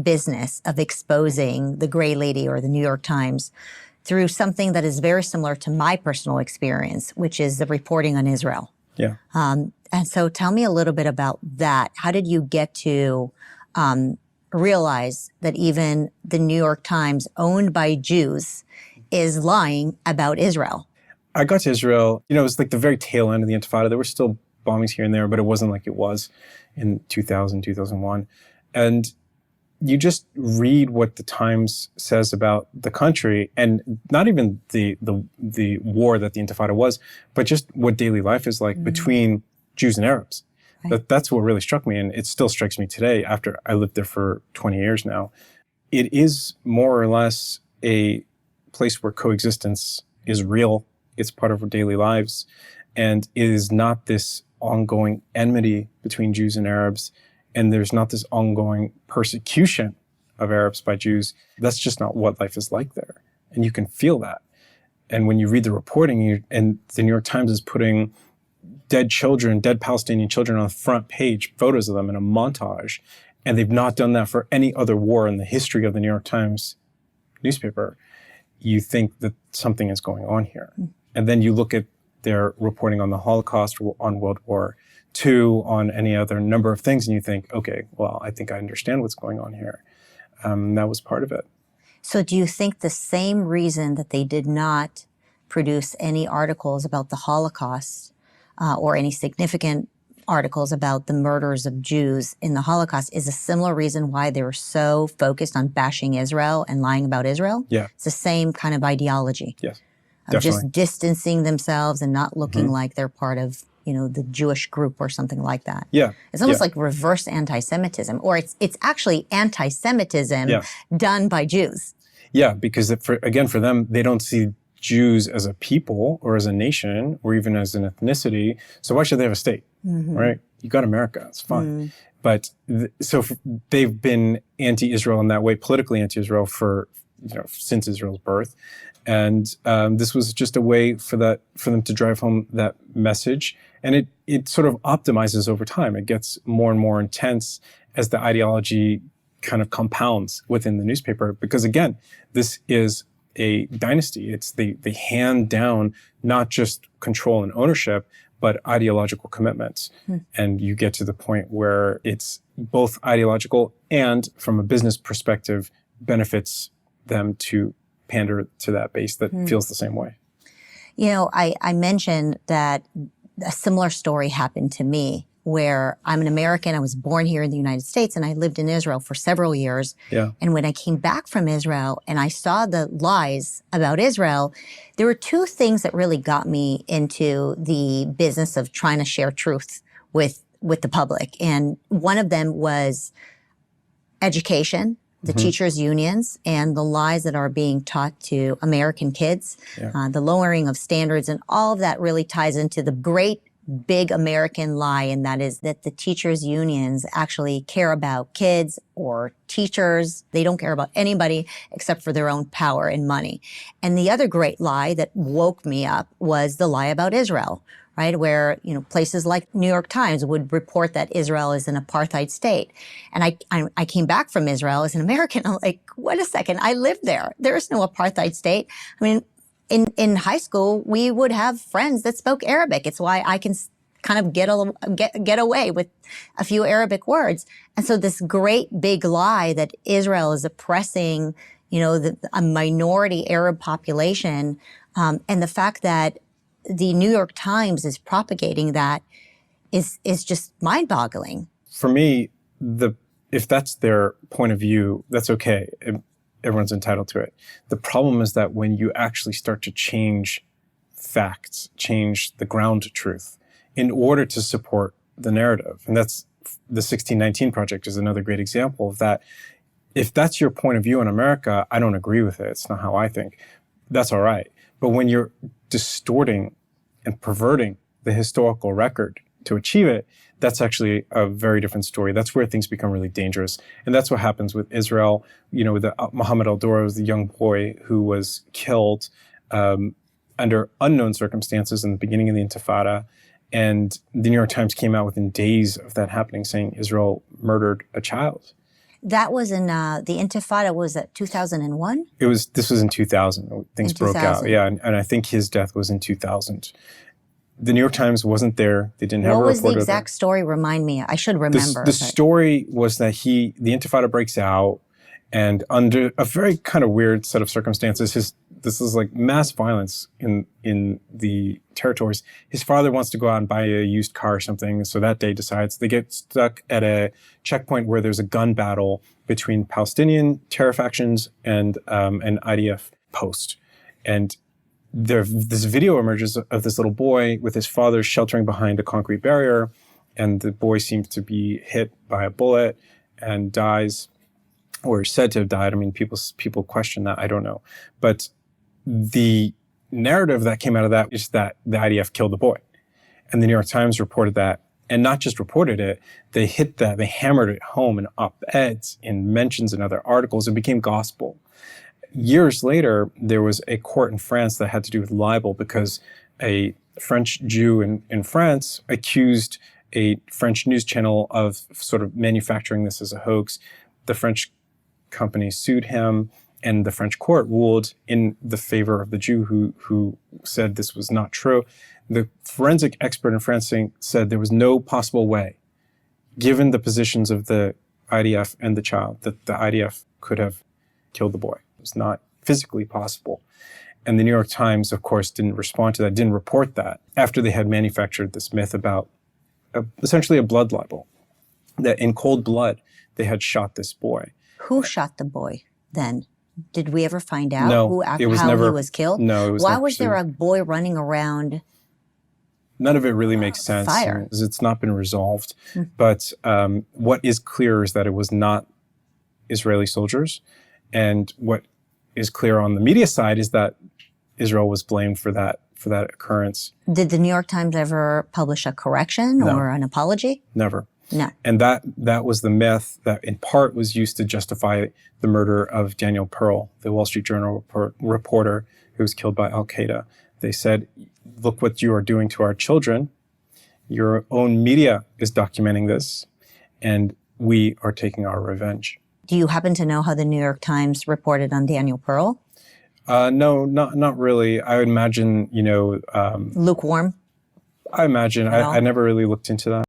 business of exposing the gray lady or the New York Times through something that is very similar to my personal experience, which is the reporting on Israel. Yeah. And so tell me a little bit about that. How did you get to realize that even the New York Times, owned by Jews, is lying about Israel? I got to Israel, it was like the very tail end of the Intifada. There were still bombings here and there, but it wasn't like it was in 2000, 2001. And you just read what the Times says about the country, and not even the war that the Intifada was, but just what daily life is like between Jews and Arabs. Right. That's what really struck me, and it still strikes me today after I lived there for 20 years now. It is more or less a place where coexistence is real. It's part of our daily lives, and it is not this ongoing enmity between Jews and Arabs. And there's not this ongoing persecution of Arabs by Jews. That's just not what life is like there. And you can feel that. And when you read the reporting, and the New York Times is putting dead Palestinian children on the front page, photos of them in a montage, and they've not done that for any other war in the history of the New York Times newspaper, you think that something is going on here. And then you look at their reporting on the Holocaust, on World War II, on any other number of things, and you think, okay, well, I think I understand what's going on here. That was part of it. So do you think the same reason that they did not produce any articles about the Holocaust or any significant articles about the murders of Jews in the Holocaust is a similar reason why they were so focused on bashing Israel and lying about Israel? Yeah. It's the same kind of ideology. Yes, of definitely. Just distancing themselves and not looking like they're part of the Jewish group or something like that. Yeah. It's almost like reverse anti-Semitism, or it's actually anti-Semitism done by Jews. Yeah, because for them, they don't see Jews as a people or as a nation or even as an ethnicity. So why should they have a state, right? You got America, it's fine. But they've been anti-Israel in that way, politically anti-Israel since Israel's birth. And this was just a way for them to drive home that message. And it sort of optimizes over time. It gets more and more intense as the ideology kind of compounds within the newspaper. Because again, this is a dynasty. It's they hand down not just control and ownership, but ideological commitments. And you get to the point where it's both ideological and from a business perspective benefits them to pander to that base that feels the same way. I mentioned that a similar story happened to me where I'm an American. I was born here in the United States and I lived in Israel for several years. Yeah. And when I came back from Israel and I saw the lies about Israel, there were two things that really got me into the business of trying to share truth with the public. And one of them was education, the teachers' unions, and the lies that are being taught to American kids, the lowering of standards, and all of that really ties into the great big American lie, and that is that the teachers' unions actually care about kids or teachers. They don't care about anybody except for their own power and money. And the other great lie that woke me up was the lie about Israel, right? Where, places like New York Times would report that Israel is an apartheid state. And I came back from Israel as an American. I'm like, wait a second, I lived there. There is no apartheid state. I mean, in high school, we would have friends that spoke Arabic. It's why I can kind of get away with a few Arabic words. And so this great big lie that Israel is oppressing, a minority Arab population, and the fact that the New York Times is propagating that is just mind-boggling. For me, if that's their point of view, that's okay. Everyone's entitled to it. The problem is that when you actually start to change facts, change the ground truth in order to support the narrative, and that's the 1619 Project is another great example of that. If that's your point of view in America, I don't agree with it. It's not how I think. That's all right. But when you're distorting and perverting the historical record to achieve it, that's actually a very different story. That's where things become really dangerous. And that's what happens with Israel. With Mohamed al-Dura was the young boy who was killed under unknown circumstances in the beginning of the Intifada. And the New York Times came out within days of that happening saying Israel murdered a child. That was in the Intifada. Was that 2001? This was in 2000. Things broke out. Yeah, and I think his death was in 2000. The New York Times wasn't there. They didn't have a report. What was the exact story? Remind me. I should remember. The story was that the Intifada breaks out, and under a very kind of weird set of circumstances, this is like mass violence in the territories. His father wants to go out and buy a used car or something, so that day decides they get stuck at a checkpoint where there's a gun battle between Palestinian terror factions and an IDF post, and this video emerges of this little boy with his father sheltering behind a concrete barrier, and the boy seems to be hit by a bullet and dies, or is said to have died. I mean, people question that. I don't know. But the narrative that came out of that is that the IDF killed the boy. And the New York Times reported that, and not just reported it, they hammered it home in op-eds, in mentions in other articles. It became gospel. Years later, there was a court in France that had to do with libel because a French Jew in France accused a French news channel of sort of manufacturing this as a hoax. The French company sued him, and the French court ruled in the favor of the Jew who said this was not true. The forensic expert in France said there was no possible way, given the positions of the IDF and the child, that the IDF could have killed the boy. It was not physically possible. And the New York Times, of course, didn't respond to that, didn't report that, after they had manufactured this myth about essentially a blood libel, that in cold blood, they had shot this boy. Who shot the boy then? Did we ever find out how he was killed? No, it was Why was there a boy running around? None of it really makes sense. Fire. It's not been resolved. But what is clear is that it was not Israeli soldiers. And what is clear on the media side is that Israel was blamed for that occurrence. Did the New York Times ever publish a correction or an apology? Never. No. And that was the myth that in part was used to justify the murder of Daniel Pearl, the Wall Street Journal reporter who was killed by al-Qaeda. They said, look what you are doing to our children. Your own media is documenting this, and we are taking our revenge. Do you happen to know how the New York Times reported on Daniel Pearl? No, not really. I would imagine, lukewarm? I imagine. I never really looked into that.